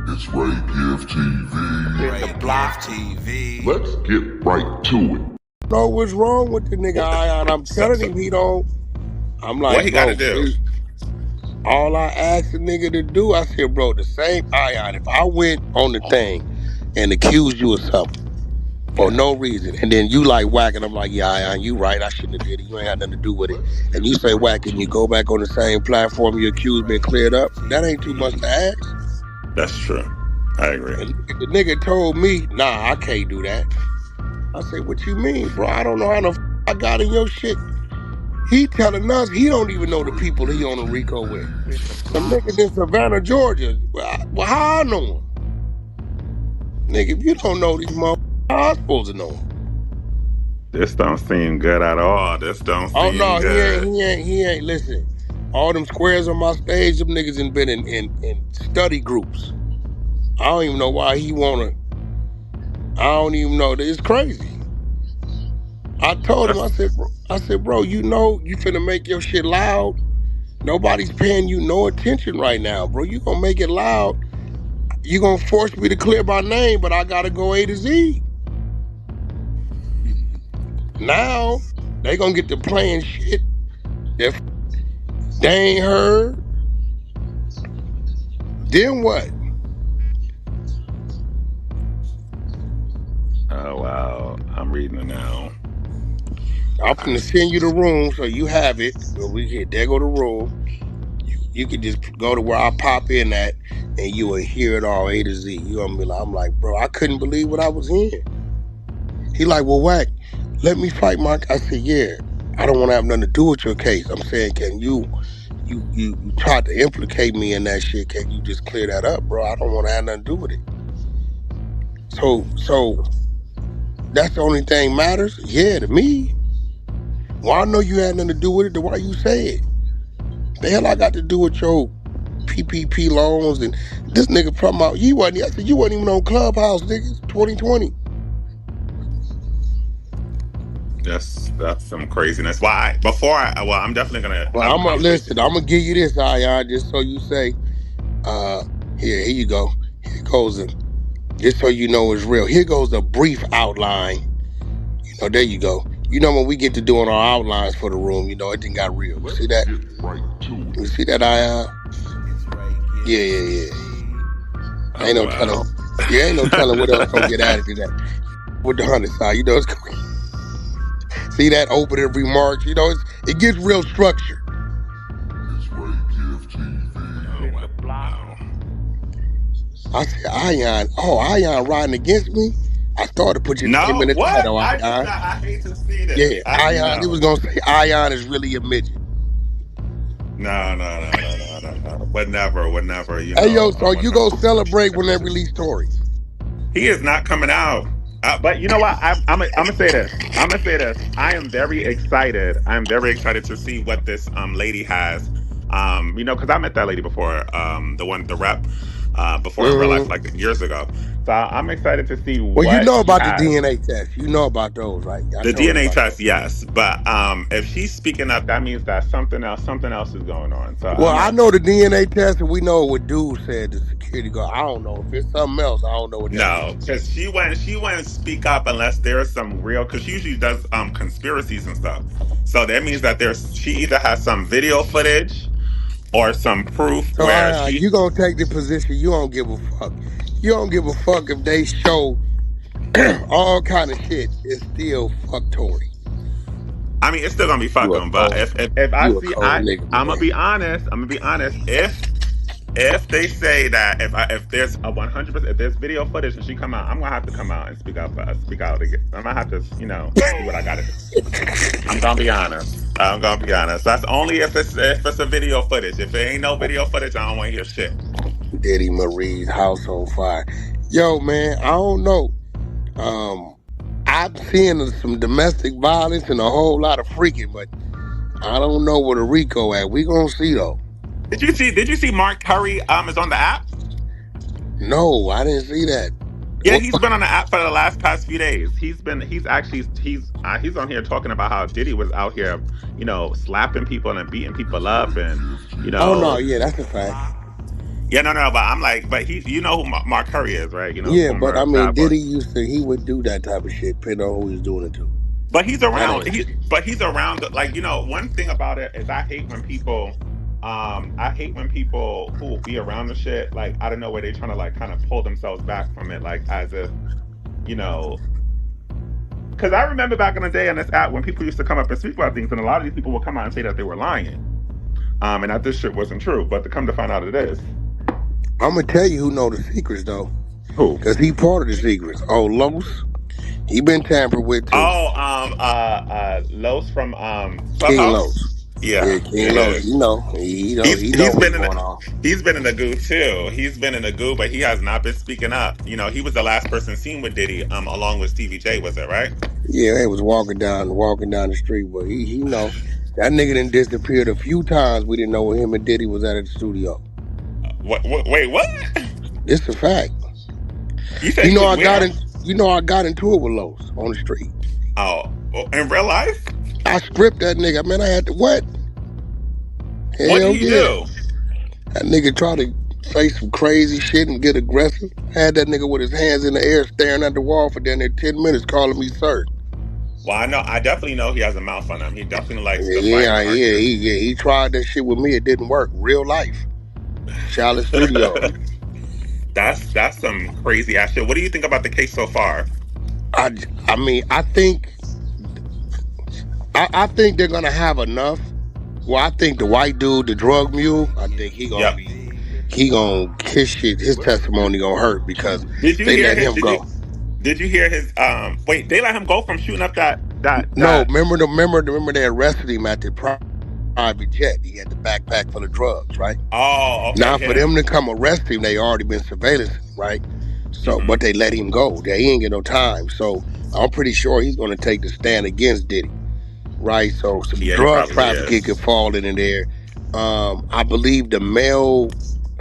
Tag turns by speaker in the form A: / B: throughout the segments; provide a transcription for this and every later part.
A: It's Ray Give TV.
B: Ray Give TV.
A: Let's get right to it.
C: Know what's wrong with the nigga Ion? I'm telling him he don't. I'm like,
B: What he
C: bro,
B: gotta do?
C: all I asked the nigga to do, I said, bro, the same Ion. If I went on the thing and accused you of something for no reason, and then you like whacking, I'm like, yeah, Ion, you right. I shouldn't have did it. You ain't had nothing to do with it. And you say whack, and you go back on the same platform you accused me and cleared up. That ain't too much to ask.
B: That's true. I agree.
C: And the nigga told me, nah, I can't do that. I said, what you mean, bro? I don't know how the I got in your shit. He telling us he don't even know the people he on a Rico with. Some niggas in Savannah, Georgia. Well, how I know him? Nigga, if you don't know these motherfuckers, how I supposed to know them?
B: This don't seem good at all. This don't
C: Oh
B: seem
C: no,
B: good.
C: he ain't. Listen, all them squares on my stage, them niggas ain't been in study groups. I don't even know why he wanna. I don't even know. It's crazy. I told him, I said, bro, you know you finna make your shit loud. Nobody's paying you no attention right now, bro. You gonna make it loud. You gonna force me to clear my name, but I gotta go A to Z. Now, they gonna get to playing shit that they ain't heard. Then what?
B: Oh wow, I'm reading it now.
C: I'm finna send you the room so you have it. So we hit there go the room. You can just go to where I pop in at and you will hear it all A to Z. You gonna be like, I'm like, bro, I couldn't believe what I was hearing. He like, well, Wack, let me fight my. I said, yeah, I don't want to have nothing to do with your case. I'm saying, can you tried to implicate me in that shit? Can you just clear that up, bro? I don't want to have nothing to do with it. So that's the only thing matters. Yeah, to me. Well, I know you had nothing to do with it. Then why you say it? The hell I got to do with your PPP loans and this nigga from out? I said you wasn't even on Clubhouse, niggas. 2020.
B: That's some craziness. Why? I'm definitely gonna.
C: Well, I'm gonna listen. I'm gonna give you this, Ion, just so you say, here you go. Here goes just so you know it's real. Here goes a brief outline. You know, there you go. You know when we get to doing our outlines for the room, you know it didn't got real. You see that? You see that, Ion? Yeah. Ain't no telling. Yeah, ain't no telling what else gonna get added to that. With the 100 side, you know it's going. See that opening remarks? You know it gets real structured.
A: It's Ray Give TV.
C: I said, Ion riding against me? I started to put your name in the title, Ion.
B: I hate to see this.
C: Yeah, Ion, it was going to say, Ion is really a midget.
B: No. Would never.
C: Hey, yo, so you go celebrate when they release Tory.
B: He is not coming out. But you know what? I'm gonna say this. I am very excited. To see what this lady has. Because I met that lady before. The rep. Before in real life, like years ago. So I'm excited to see what.
C: Well, you know about the
B: has.
C: DNA test. You know about those, right?
B: The DNA test, yes. But if she's speaking up, that means that something else is going on. So
C: well, I know the DNA test, and we know what dude said. The security guard. I don't know if it's something else. I don't know what.
B: No, because she wouldn't speak up unless there's some real. Because she usually does conspiracies and stuff. So that means that she either has some video footage or some proof
C: so
B: where
C: you gonna take the position. You don't give a fuck. You don't give a fuck if they show all kind of shit. It's still fuck Tory.
B: I mean, it's still gonna be fucking. But if I see, I'm gonna be honest. If they say that if there's a 100%, if there's video footage and she come out, I'm gonna have to come out and speak out again. I'm gonna have to, do what I gotta do. I'm gonna be honest. That's only if it's a video footage. If there ain't no video footage, I don't want to hear shit.
C: Diddy Marie's house on fire. Yo, man, I don't know. I'm seeing some domestic violence and a whole lot of freaking, but I don't know where the Rico at. We gonna see though.
B: Did you see Mark Curry is on the app?
C: No, I didn't see that.
B: Yeah, he's been on the app for the past few days. He's on here talking about how Diddy was out here, slapping people and beating people up, and
C: Oh no, yeah, that's a fact.
B: Yeah, no, but I'm like, but he, you know who Mark Curry is, right? You know,
C: Yeah, but I
B: former
C: mean,
B: Bad Boy.
C: he would do that type of shit, depending on who he's doing it to.
B: But he's
C: That
B: around.
C: ain't
B: He's around. Like, you know, one thing about it is I hate when people, I hate when people who will be around the shit, like I don't know where they trying to like kind of pull themselves back from it, like as if, you know, because I remember back in the day on this app when people used to come up and speak about things, and a lot of these people would come out and say that they were lying, and that this shit wasn't true. But to come to find out it is.
C: I'm gonna tell you who know the secrets though,
B: Who?
C: cause he part of the secrets. Oh, Los, he been tampered with too.
B: Oh, Los from
C: King
B: Clubhouse.
C: Los. Yeah,
B: Yeah,
C: King
B: yeah.
C: Los. He know
B: He's
C: what's
B: been in
C: going on.
B: he's been in the goo too. He's been in the goo, but he has not been speaking up. You know, he was the last person seen with Diddy, along with Stevie J, was it right?
C: Yeah, they was walking down the street, but he know that nigga done disappeared a few times. We didn't know where him and Diddy was at the studio.
B: What? Wait, what?
C: It's a fact.
B: You said he was where?
C: I got into it with Los on the street.
B: Oh, in real life?
C: I stripped that nigga. Man, I had to what?
B: What did
C: Hell
B: he
C: yeah.
B: do?
C: That nigga tried to say some crazy shit and get aggressive. Had that nigga with his hands in the air staring at the wall for damn near 10 minutes calling me sir.
B: Well, I definitely know he has a mouth on him. He definitely likes to fight
C: Yeah,
B: and argue.
C: he tried that shit with me. It didn't work. Real life. Charlotte Studios.
B: That's some crazy ass shit. What do you think about the case so far?
C: I mean, I think they're gonna have enough. Well, I think the white dude, the drug mule, I think
B: Yep.
C: he gonna his testimony gonna hurt because
B: Did you
C: they
B: hear
C: let
B: his?
C: him go.
B: Did you hear his? Wait, they let him go from shooting up
C: No,
B: that.
C: remember they arrested him at the private jet. He had the backpack full of drugs, right?
B: Oh, okay,
C: Now for them
B: him.
C: to come arrest him, they already been surveillance, right? So,
B: Hmm.
C: but they let him go. He ain't get no time. So I'm pretty sure he's gonna take the stand against Diddy, right? So some
B: Yeah, he
C: drug
B: probably
C: trafficking
B: is.
C: could fall in there. I believe the male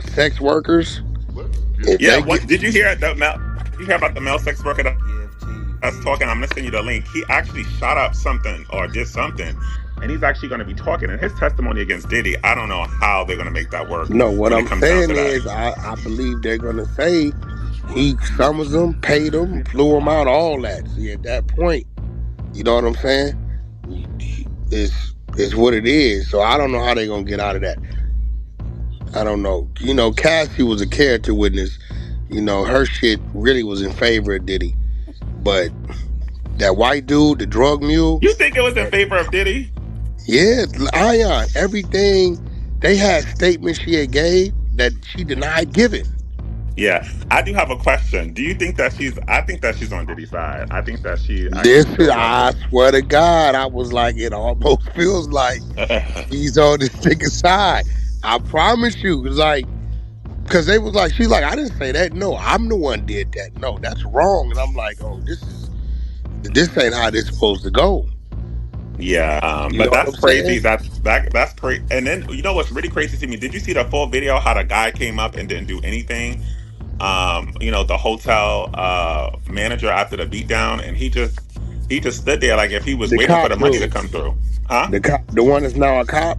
C: sex workers, if
B: Yeah.
C: they
B: What
C: get
B: did you hear? Did you hear about the male sex worker that's talking? I'm gonna send you the link. He actually shot up something or did something, and he's actually going to be talking. And his testimony against Diddy, I don't know how they're going to make that work
C: no, what
B: when it
C: I'm
B: comes down
C: saying
B: to that.
C: is I believe they're gonna say he summons them, paid them, flew them out, all that. See, at that point, you know what I'm saying? It's what it is. So I don't know how they're gonna get out of that. I don't know. You know, Cassie was a character witness. You know, her shit really was in favor of Diddy. But that white dude, the drug mule,
B: You think it was in favor of Diddy?
C: yeah, Ion, everything, they had statements she had gave that she denied giving.
B: Yeah, I do have a question. Do you think that she's? I think that she's on Diddy's side. I think that she actually still loves
C: I
B: him.
C: swear to God, I was like, it almost feels like she's on this nigga side. I promise you. It's like, because they was like, she's like, I didn't say that. No, I'm the one did that. No, that's wrong. And I'm like, oh, this ain't how this supposed to go.
B: Yeah,
C: You know
B: but
C: what
B: that's
C: I'm saying?
B: crazy. That's crazy. And then you know what's really crazy to me? Did you see the full video? How the guy came up and didn't do anything? You know, the hotel manager after the beatdown, and he just stood there like if he was
C: The
B: waiting for the
C: cop
B: money to
C: dude,
B: come through. Huh?
C: the one that's now a cop.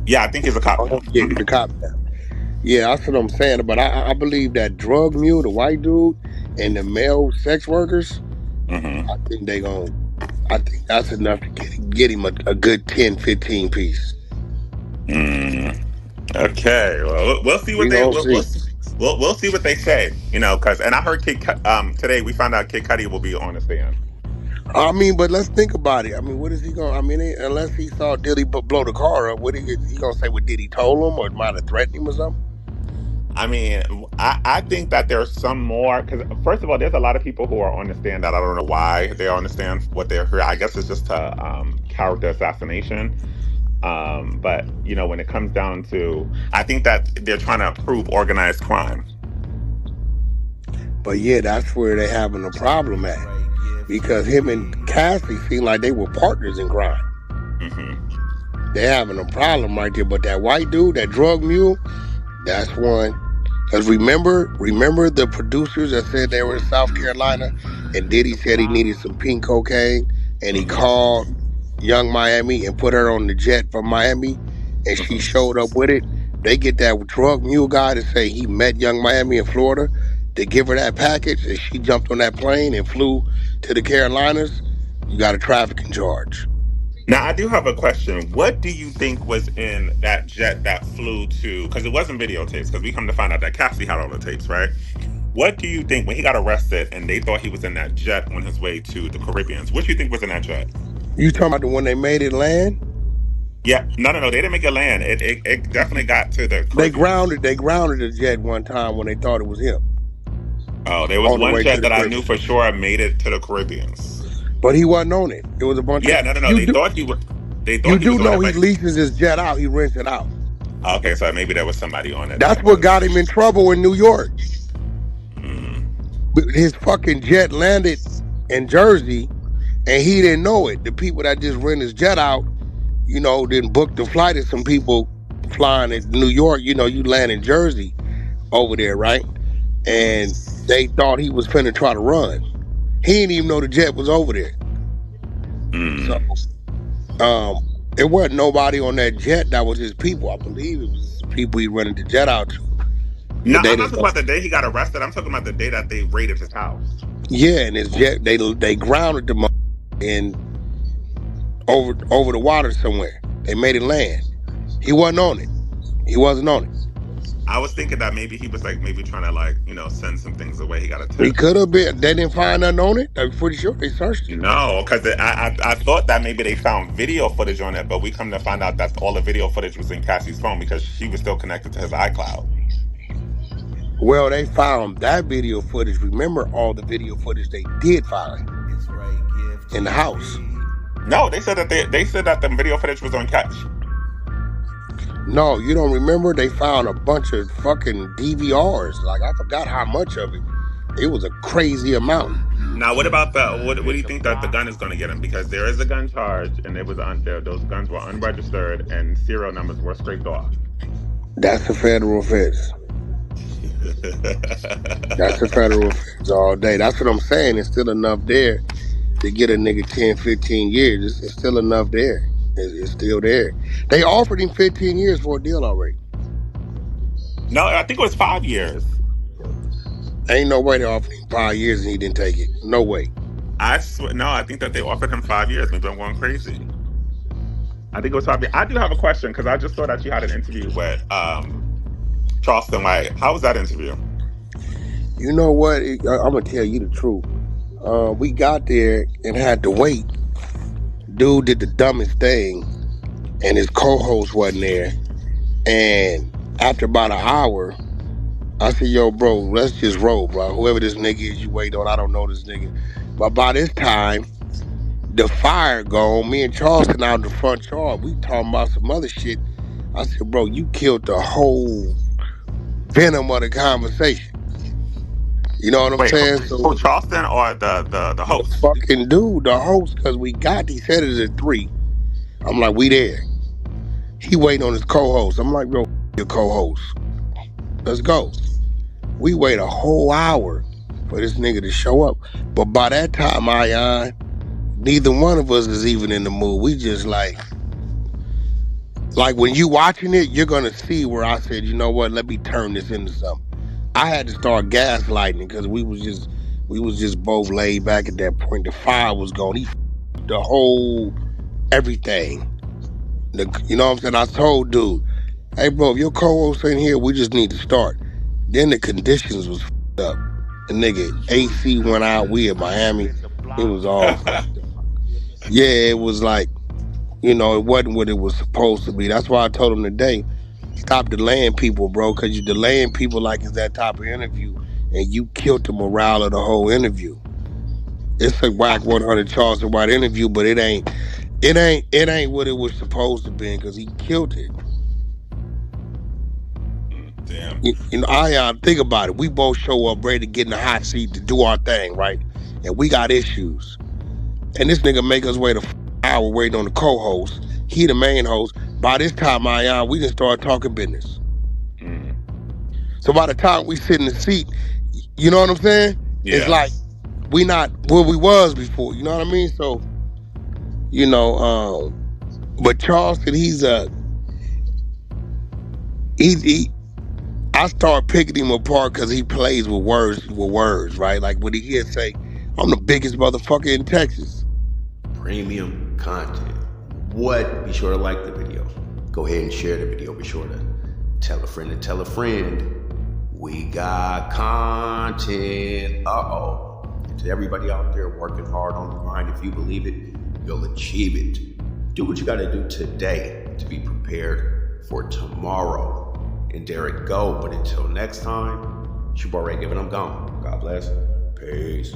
B: Yeah, I think he's a cop now.
C: Oh, yeah,
B: Hmm.
C: the cop now. Yeah, that's what I'm saying. But I believe that drug mule, the white dude, and the male sex workers,
B: Hmm.
C: I think they gon' I think that's enough to get him a good 10, 15 piece.
B: Mm. Okay, well, we'll see what
C: We
B: they
C: gonna see.
B: we'll see what they say. You know, because and I heard today we found out Kid Cudi will be on the stand.
C: I mean, but let's think about it. I mean, what is he gonna? I mean, unless he saw Diddy blow the car up, what he gonna say? What Diddy told him, or might have threatened him or something?
B: I mean, I think that there's some more because first of all, there's a lot of people who are on the stand that I don't know why they're on the stand. What they're here, I guess it's just to character assassination. But you know, when it comes down to, I think that they're trying to prove organized crime.
C: But yeah, that's where they having a problem at because him and Cassie seem like they were partners in crime.
B: Hmm.
C: They having a problem right there. But that white dude, that drug mule, that's one. Because remember the producers that said they were in South Carolina, and Diddy said he needed some pink cocaine, and he
B: Hmm.
C: called Young Miami and put her on the jet from Miami, and she
B: Hmm.
C: showed up with it. They get that drug mule guy to say he met Young Miami in Florida to give her that package, and she jumped on that plane and flew to the Carolinas. You got a trafficking charge.
B: Now, I do have a question. What do you think was in that jet that flew to? Because it wasn't videotapes. Because we come to find out that Cassie had all the tapes, right? What do you think when he got arrested and they thought he was in that jet on his way to the Caribbeans? What do you think was in that jet?
C: You talking about the one they made it land?
B: Yeah, no. They didn't make it land. It definitely got to the
C: They
B: Caribbeans.
C: grounded. They grounded the jet one time when they thought it was him
B: Oh, there was
C: on the
B: one
C: way to
B: jet
C: the
B: that I knew
C: Caribbean,
B: for sure made it to the Caribbeans.
C: but he wasn't on it. It was a bunch of
B: Yeah, no.
C: you
B: They
C: do.
B: thought he was. They
C: You
B: thought he
C: do
B: was on
C: know
B: it,
C: he
B: but
C: leases his jet out. He rents it out.
B: okay, so maybe there was somebody on it
C: That's
B: that
C: what got him in
B: was.
C: trouble in New York.
B: Mm,
C: His fucking jet landed in Jersey, and he didn't know it. The people that just rent his jet out, didn't book the flight of some people flying in New York. You land in Jersey over there, right? And they thought he was finna try to run. He didn't even know the jet was over there. So,
B: mm.
C: it wasn't nobody on that jet that was his people. I believe it was people he rented the jet out to.
B: No,
C: But they
B: I'm not
C: didn't
B: talking
C: know.
B: about the day he got arrested. I'm talking about the day that they raided his house.
C: Yeah, and his jet, they grounded the in over the water somewhere. They made it land. He wasn't on it. He wasn't on it.
B: I was thinking that maybe he was like maybe trying to like send some things away. He got a
C: He
B: tip.
C: could have been. They didn't find nothing on it. I'm pretty sure they searched it.
B: No, because I thought that maybe they found video footage on it, but we come to find out that all the video footage was in Cassie's phone because she was still connected to his iCloud.
C: Well, they found that video footage. Remember all the video footage they did find in the house.
B: No, they said that they said that the video footage was on Cass.
C: No, you don't remember? They found a bunch of fucking DVRs. Like, I forgot how much of it. It was a crazy amount.
B: Now, what about the what do you think that the gun is going to get him? Because there is a gun charge, and it was those guns were unregistered and serial numbers were scraped off.
C: That's a federal offense. That's a federal offense all day. That's what I'm saying. It's still enough there to get a nigga 10, 15 years. It's still enough there. It's still there. They offered him 15 years for a deal already.
B: No, I think it was 5 years.
C: Ain't no way they offered him 5 years and he didn't take it. No way.
B: I swear, no, I think that they offered him 5 years. Maybe I'm going crazy. I think it was 5 years. I do have a question because I just saw that you had an interview with Charleston White. How was that interview?
C: You know what? I'm gonna tell you the truth. We got there and had to wait. Dude did the dumbest thing, and his co-host wasn't there. And after about an hour, I said, "Yo, bro, let's just roll, bro. Whoever this nigga is you wait on, I don't know this nigga." But by this time, the fire gone. Me and Charleston out in the front yard. We talking about some other shit. I said, "Bro, you killed the whole venom of the conversation." You know what I'm
B: Wait,
C: saying? So
B: who Charleston or the
C: the
B: host?
C: fucking dude, the host, because he said it at 3. I'm like, we there. He waiting on his co-host. I'm like, bro, your co-host. Let's go. We wait a whole hour for this nigga to show up. But by that time, neither one of us is even in the mood. We just like when you watching it, you're gonna see where I said, you know what, let me turn this into something. I had to start gaslighting because we was just both laid back at that point. The fire was gone. He the whole everything. You know what I'm saying? I told dude, hey bro, if your co-host ain't here, we just need to start. Then the conditions was up. The nigga AC went out. We in Miami. It was all yeah, it was like, it wasn't what it was supposed to be. That's why I told him today, stop delaying people, bro, because you're delaying people like it's that type of interview, and you killed the morale of the whole interview. It's a Wack 100 Charleston White interview, but it ain't what it was supposed to be because he killed it.
B: Damn.
C: I think about it. We both show up ready to get in the hot seat to do our thing, right? And we got issues. And this nigga make us wait an hour waiting on the co-host. He the main host. By this time, we done start talking business.
B: Mm.
C: So by the time we sit in the seat, you know what I'm saying?
B: Yeah.
C: It's like we not where we was before. You know what I mean? So, but Charleston, I start picking him apart because he plays with words, right? Like when he hear say, I'm the biggest motherfucker in Texas.
D: Premium content. What? Be sure to like the video. Go ahead and share the video. Be sure to tell a friend to tell a friend. We got content. And to everybody out there working hard on the grind, if you believe it, you'll achieve it. Do what you gotta do today to be prepared for tomorrow. And there it go. But until next time, it's your boy Ray Given. I'm gone. God bless. Peace.